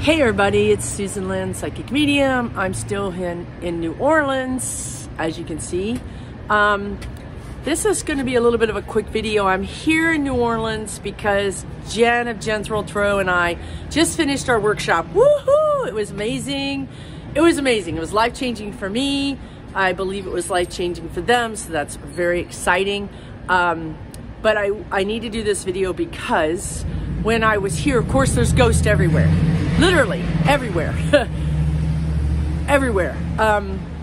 Hey everybody, it's Susan Lynn, Psychic Medium. I'm still in New Orleans, as you can see. This is going to be a little bit of a quick video. I'm here in New Orleans because Jen of Jen's World Tarot and I just finished our workshop. Woohoo! It was amazing. It was amazing. It was life-changing for me. I believe it was life-changing for them, so that's very exciting. But I need to do this video because when I was here, of course, there's ghosts everywhere. Literally everywhere. Everywhere.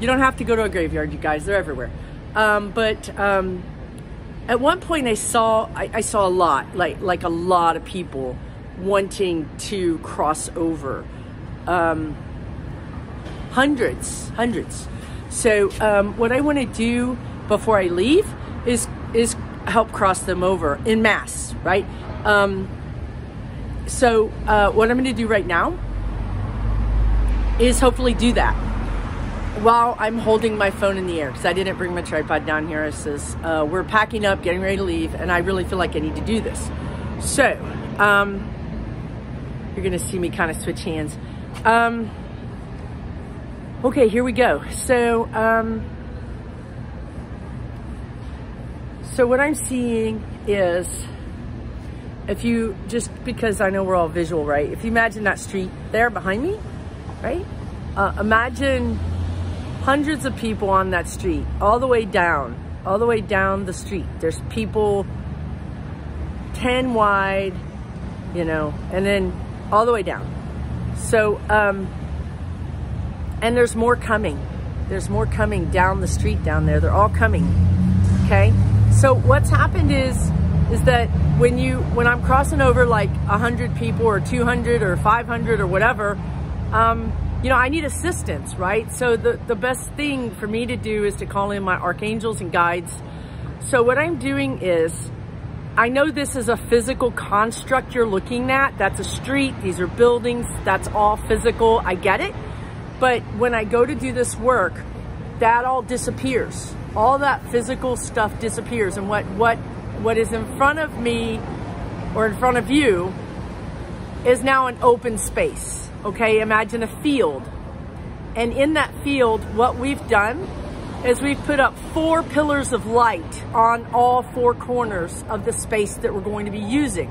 You don't have to go to a graveyard, you guys. They're everywhere. But at one point I saw a lot, like a lot of people wanting to cross over. Hundreds. So what I want to do before I leave is help cross them over en masse, right? So what I'm going to do right now is hopefully do that while I'm holding my phone in the air, because I didn't bring my tripod down here. It says we're packing up, getting ready to leave, and I really feel like I need to do this. So you're going to see me kind of switch hands. Okay, here we go. So so what I'm seeing is, if you, just because I know we're all visual, right? If you imagine that street there behind me, right? Imagine hundreds of people on that street, all the way down the street. There's people 10 wide, you know, and then all the way down. So, and there's more coming. There's more coming down the street down there. They're all coming, okay? So what's happened is that when I'm crossing over like 100 people or 200 or 500 or whatever, you know, I need assistance, right? So the best thing for me to do is to call in my archangels and guides. So what I'm doing is, I know this is a physical construct you're looking at. That's a street, these are buildings, that's all physical, I get it. But when I go to do this work, that all disappears. All that physical stuff disappears, and what is in front of me or in front of you is now an open space, okay? Imagine a field. And in that field, what we've done is we've put up 4 pillars of light on all 4 corners of the space that we're going to be using.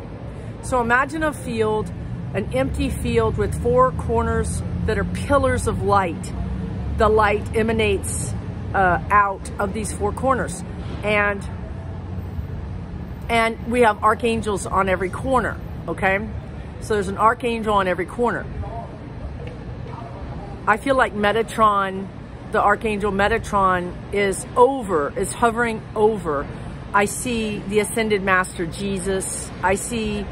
So imagine a field, an empty field with 4 corners that are pillars of light. The light emanates out of these 4 corners. And we have archangels on every corner, okay? So there's an archangel on every corner. I feel like Metatron, the archangel Metatron is hovering over. I see the ascended master Jesus. I see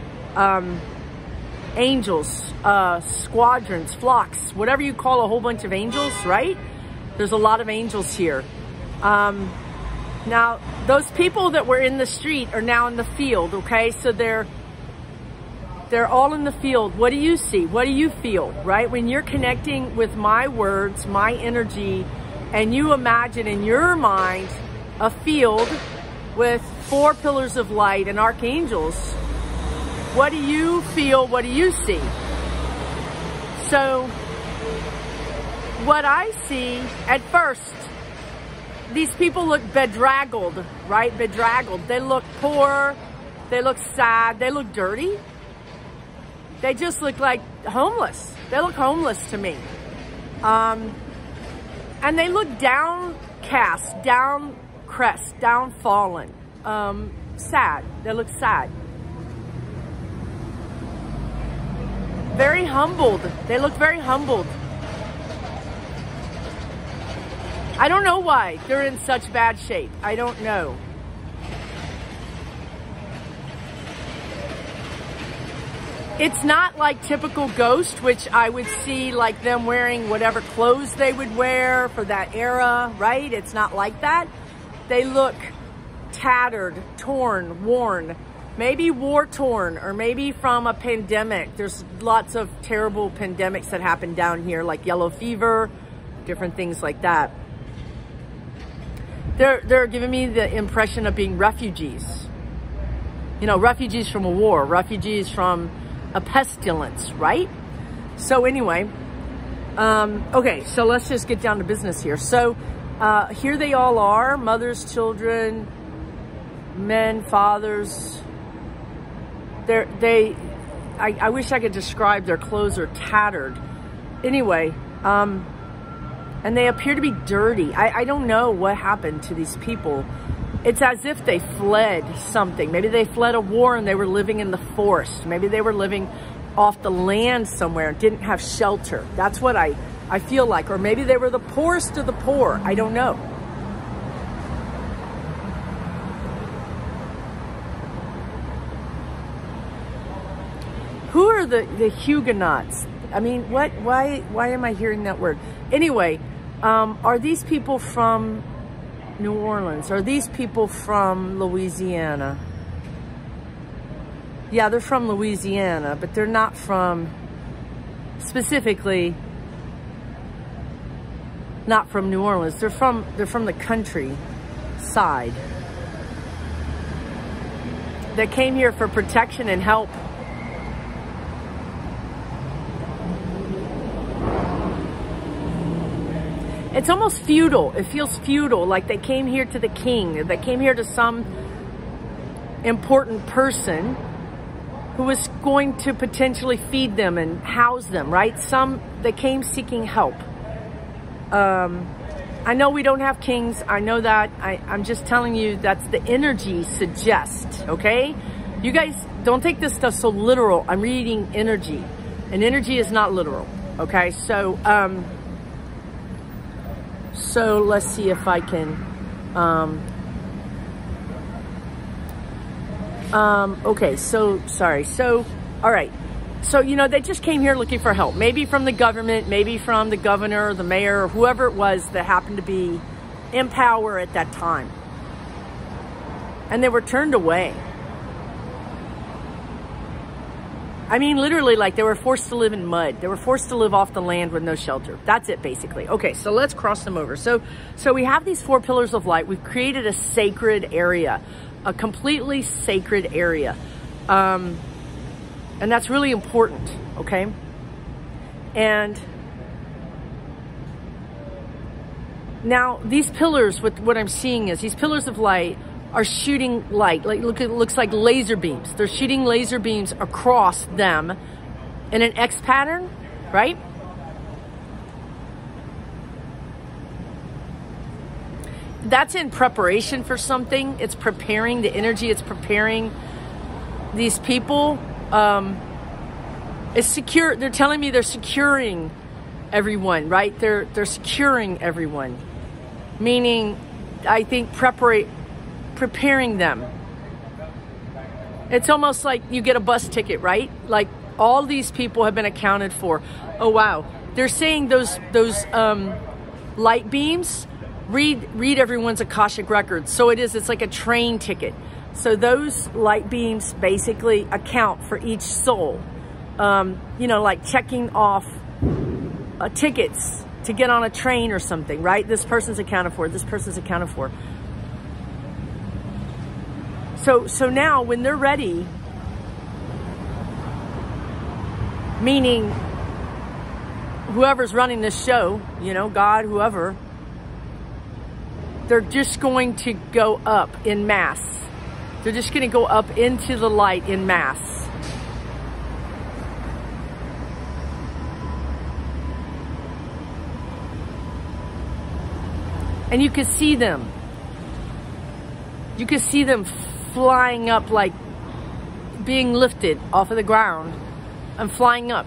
angels, squadrons, flocks, whatever you call a whole bunch of angels, right? There's a lot of angels here. Now, those people that were in the street are now in the field, okay? So they're all in the field. What do you see? What do you feel, right? When you're connecting with my words, my energy, and you imagine in your mind a field with 4 pillars of light and archangels, what do you feel? What do you see? So what I see at first, these people look bedraggled, right? Bedraggled. They look poor. They look sad. They look dirty. They just look like homeless. They look homeless to me. And they look downcast, downcrest, downfallen, sad. They look sad. Very humbled. They look very humbled. I don't know why they're in such bad shape. I don't know. It's not like typical ghost, which I would see like them wearing whatever clothes they would wear for that era, right? It's not like that. They look tattered, torn, worn, maybe war-torn, or maybe from a pandemic. There's lots of terrible pandemics that happen down here, like yellow fever, different things like that. They're giving me the impression of being refugees. You know, refugees from a war, refugees from a pestilence, right? So anyway, okay, so let's just get down to business here. So here they all are, mothers, children, men, fathers. I wish I could describe their clothes are tattered. Anyway, and they appear to be dirty. I don't know what happened to these people. It's as if they fled something. Maybe they fled a war and they were living in the forest. Maybe they were living off the land somewhere and didn't have shelter. That's what I feel like. Or maybe they were the poorest of the poor. I don't know. Who are the Huguenots? I mean, why am I hearing that word? Anyway, are these people from New Orleans? Are these people from Louisiana? Yeah, they're from Louisiana, but they're not from, specifically, not from New Orleans. They're from the country side. They came here for protection and help. It's almost feudal. It feels feudal, like they came here to the king. They came here to some important person who was going to potentially feed them and house them, right? They came seeking help. I know we don't have kings. I know that. I'm just telling you that's the energy suggests, okay? You guys don't take this stuff so literal. I'm reading energy, and energy is not literal, okay? So let's see if I can, okay, so, sorry. So, all right. So, you know, they just came here looking for help. Maybe from the government, maybe from the governor, or the mayor, or whoever it was that happened to be in power at that time. And they were turned away. I mean, literally, like, they were forced to live in mud. They were forced to live off the land with no shelter. That's it, basically. Okay, so let's cross them over. So we have these 4 pillars of light. We've created a sacred area, a completely sacred area. And that's really important, okay? And now, these pillars, what I'm seeing is these pillars of light are shooting light. Like, look, it looks like laser beams. They're shooting laser beams across them in an X pattern, right? That's in preparation for something. It's preparing the energy. It's preparing these people. It's secure. They're telling me they're securing everyone, right? They're securing everyone. Meaning, I think preparing them. It's almost like you get a bus ticket, right? Like, all these people have been accounted for. Oh, wow. They're saying those light beams read everyone's Akashic records. So it's like a train ticket. So those light beams basically account for each soul. You know, like checking off tickets to get on a train or something, right? This person's accounted for. This person's accounted for. So now when they're ready, meaning whoever's running this show, you know, God, whoever, they're just going to go up in mass. They're just going to go up into the light in mass. And you can see them. You can see them flying up, like being lifted off of the ground and flying up.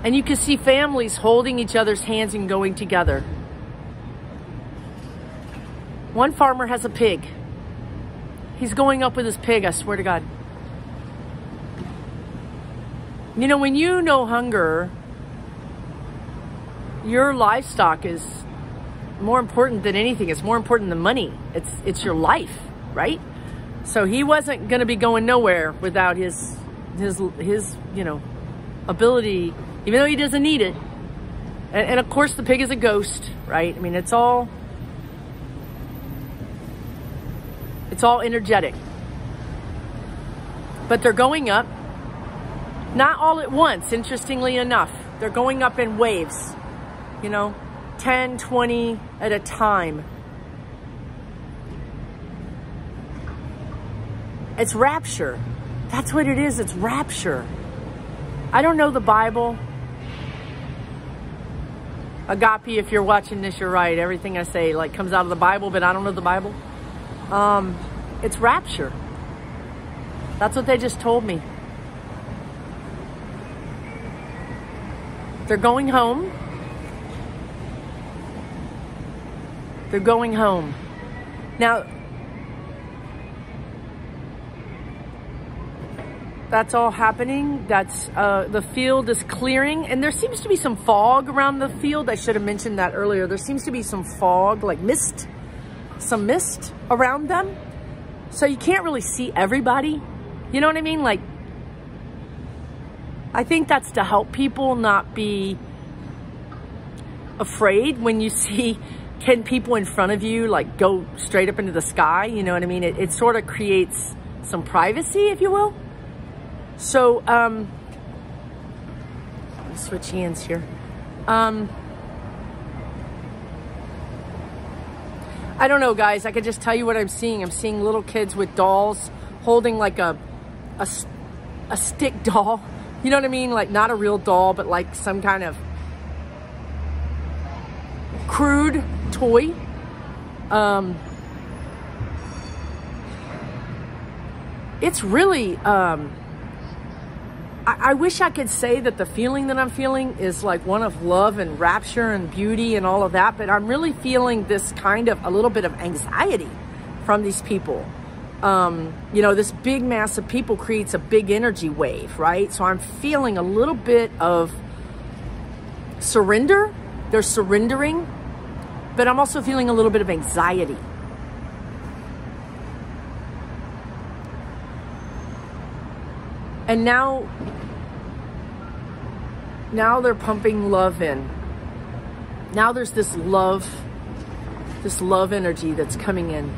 And you can see families holding each other's hands and going together. One farmer has a pig. He's going up with his pig, I swear to God. You know, when you know hunger, your livestock is more important than anything. It's more important than money. It's your life, right? So he wasn't going to be going nowhere without his you know, ability, even though he doesn't need it. And of course the pig is a ghost, right? I mean, it's all energetic. But they're going up Not all at once, interestingly enough. They're going up in waves, you know, 10, 20 at a time. It's rapture. That's what it is. It's rapture. I don't know the Bible. Agape, if you're watching this, you're right. Everything I say like comes out of the Bible, but I don't know the Bible. It's rapture. That's what they just told me. They're going home. They're going home. Now, that's all happening. That's the field is clearing, and there seems to be some fog around the field. I should have mentioned that earlier. There seems to be some fog, like mist, some mist around them. So you can't really see everybody. You know what I mean? Like, I think that's to help people not be afraid when you see 10 people in front of you, like go straight up into the sky. You know what I mean? It sort of creates some privacy, if you will. So, let me switch hands here. I don't know, guys. I could just tell you what I'm seeing. I'm seeing little kids with dolls holding like a stick doll. You know what I mean? Like not a real doll, but like some kind of crude toy. It's really, I wish I could say that the feeling that I'm feeling is like one of love and rapture and beauty and all of that, but I'm really feeling this kind of a little bit of anxiety from these people. You know, this big mass of people creates a big energy wave, right? So I'm feeling a little bit of surrender. They're surrendering, but I'm also feeling a little bit of anxiety. And now they're pumping love in. Now there's this love energy that's coming in.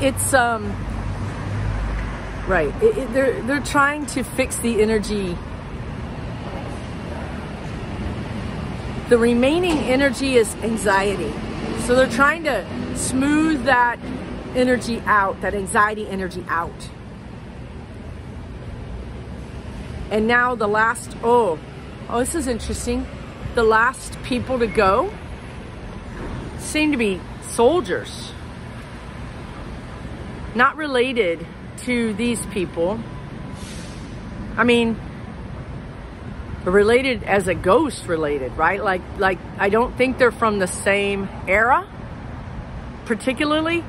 It's right. They're trying to fix the energy. The remaining energy is anxiety. So they're trying to smooth that energy out, that anxiety energy out. And now the last, oh, this is interesting. The last people to go seem to be soldiers. Not related to these people. I mean, related as a ghost related, right? Like I don't think they're from the same era, particularly.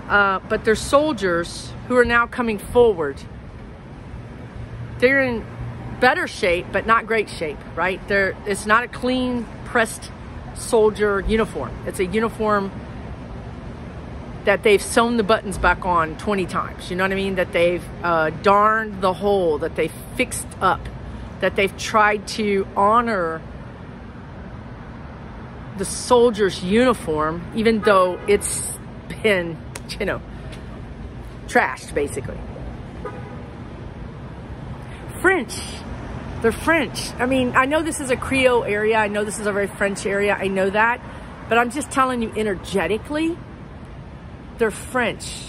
But they're soldiers who are now coming forward. They're in better shape, but not great shape, right? It's not a clean, pressed soldier uniform. It's a uniform that they've sewn the buttons back on 20 times. You know what I mean? That they've darned the hole, that they've fixed up, that they've tried to honor the soldier's uniform, even though it's been, you know, trashed, basically. French. They're French. I mean, I know this is a Creole area. I know this is a very French area. I know that. But I'm just telling you energetically, they're French.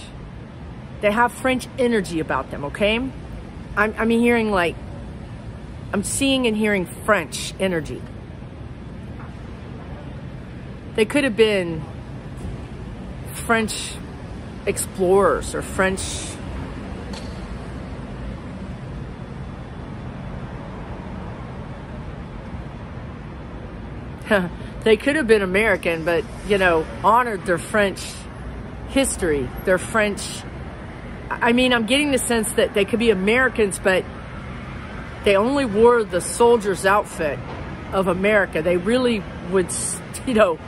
They have French energy about them, okay? I'm hearing like, I'm seeing and hearing French energy. They could have been French explorers or French they could have been American, but you know, honored their French history, their French. I mean, I'm getting the sense that they could be Americans, but they only wore the soldier's outfit of America. They really would, you know,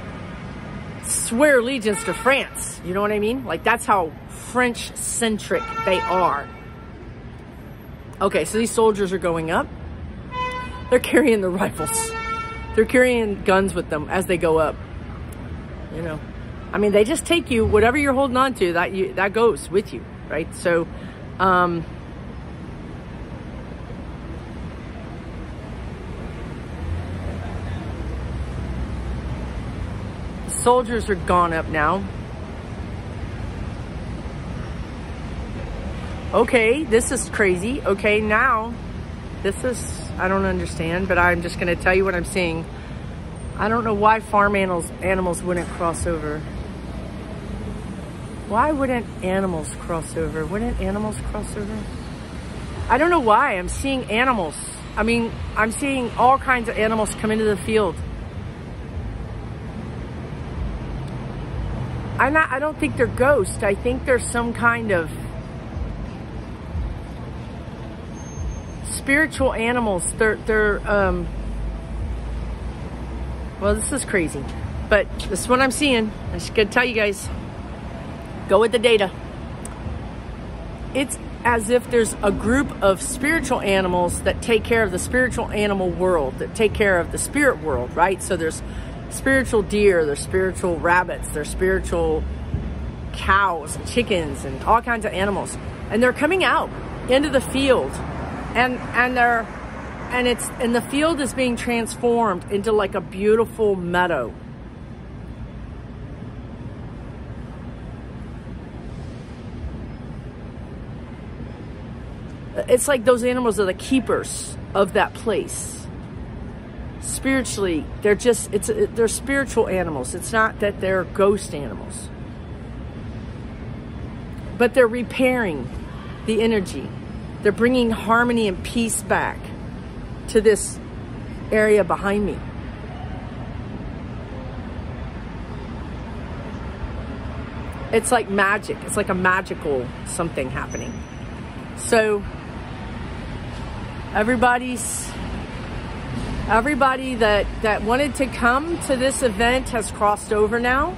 swear allegiance to France. You know what I mean? Like, that's how French-centric they are. Okay, so these soldiers are going up. They're carrying the rifles. They're carrying guns with them as they go up. You know, I mean, they just take you, whatever you're holding on to, that goes with you, right? So, soldiers are gone up now. Okay, this is crazy. Okay, now, this is, I don't understand, but I'm just gonna tell you what I'm seeing. I don't know why farm animals wouldn't cross over. Why wouldn't animals cross over? Wouldn't animals cross over? I don't know why. I'm seeing animals. I mean, I'm seeing all kinds of animals come into the field. I don't think they're ghosts. I think there's some kind of spiritual animals. Well, this is crazy, but this is what I'm seeing. I just gotta tell you guys, go with the data. It's as if there's a group of spiritual animals that take care of the spiritual animal world, that take care of the spirit world, right? So there's spiritual deer, there's spiritual rabbits, there's spiritual cows and chickens and all kinds of animals. And they're coming out into the field, and the field is being transformed into like a beautiful meadow. It's like those animals are the keepers of that place. Spiritually, they're spiritual animals. It's not that they're ghost animals. But they're repairing the energy. They're bringing harmony and peace back to this area behind me. It's like magic. It's like a magical something happening. So everybody that wanted to come to this event has crossed over now.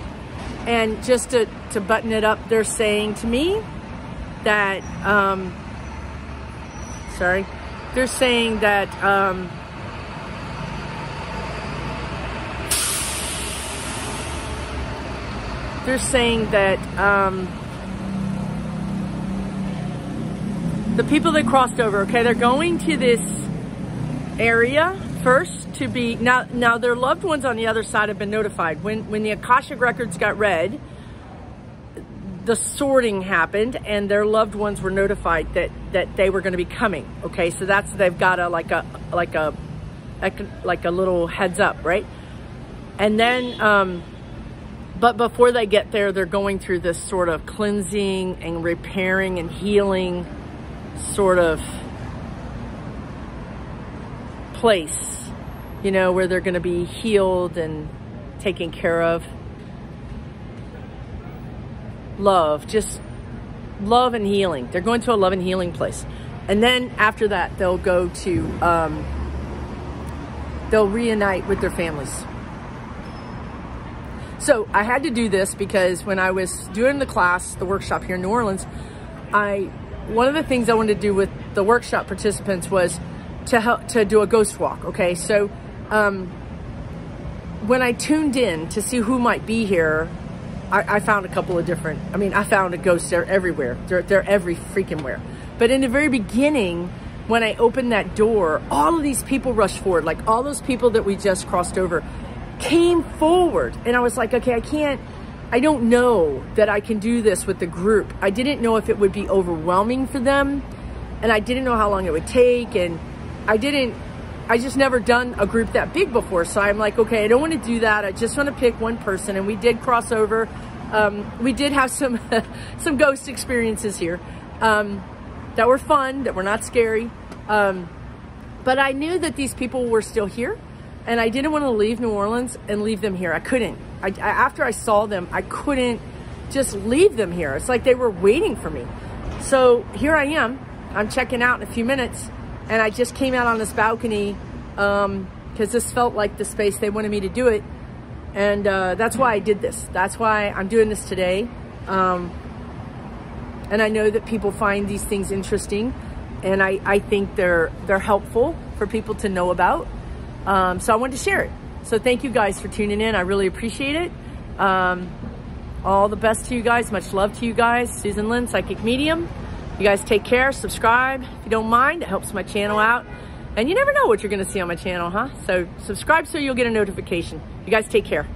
And just to button it up, they're saying to me that, they're saying that, the people that crossed over, okay, they're going to this area first to be, now their loved ones on the other side have been notified. When the Akashic records got read, the sorting happened and their loved ones were notified that they were going to be coming. Okay, so they've got a little heads up, right? And then, but before they get there, they're going through this sort of cleansing and repairing and healing sort of place, you know, where they're going to be healed and taken care of. Love, just love and healing. They're going to a love and healing place. And then after that, they'll go to, they'll reunite with their families. So I had to do this because when I was doing the class, the workshop here in New Orleans, one of the things I wanted to do with the workshop participants was to do a ghost walk. Okay, so when I tuned in to see who might be here, I found a couple of different, I found a ghost there everywhere. They're every freaking where. But in the very beginning, when I opened that door, all of these people rushed forward. Like all those people that we just crossed over came forward. And I was like, okay, I don't know that I can do this with the group. I didn't know if it would be overwhelming for them. And I didn't know how long it would take. And I just never done a group that big before. So I'm like, okay, I don't want to do that. I just want to pick one person. And we did cross over. We did have some ghost experiences here that were fun, that were not scary. But I knew that these people were still here. And I didn't want to leave New Orleans and leave them here. I couldn't. After I saw them, I couldn't just leave them here. It's like they were waiting for me. So here I am. I'm checking out in a few minutes. And I just came out on this balcony because this felt like the space they wanted me to do it. And that's why I did this. That's why I'm doing this today. And I know that people find these things interesting. And I think they're helpful for people to know about. So I wanted to share it. So thank you guys for tuning in. I really appreciate it. All the best to you guys. Much love to you guys. Susan Lynn, Psychic Medium. You guys take care. Subscribe if you don't mind. It helps my channel out. And you never know what you're going to see on my channel, huh? So subscribe so you'll get a notification. You guys take care.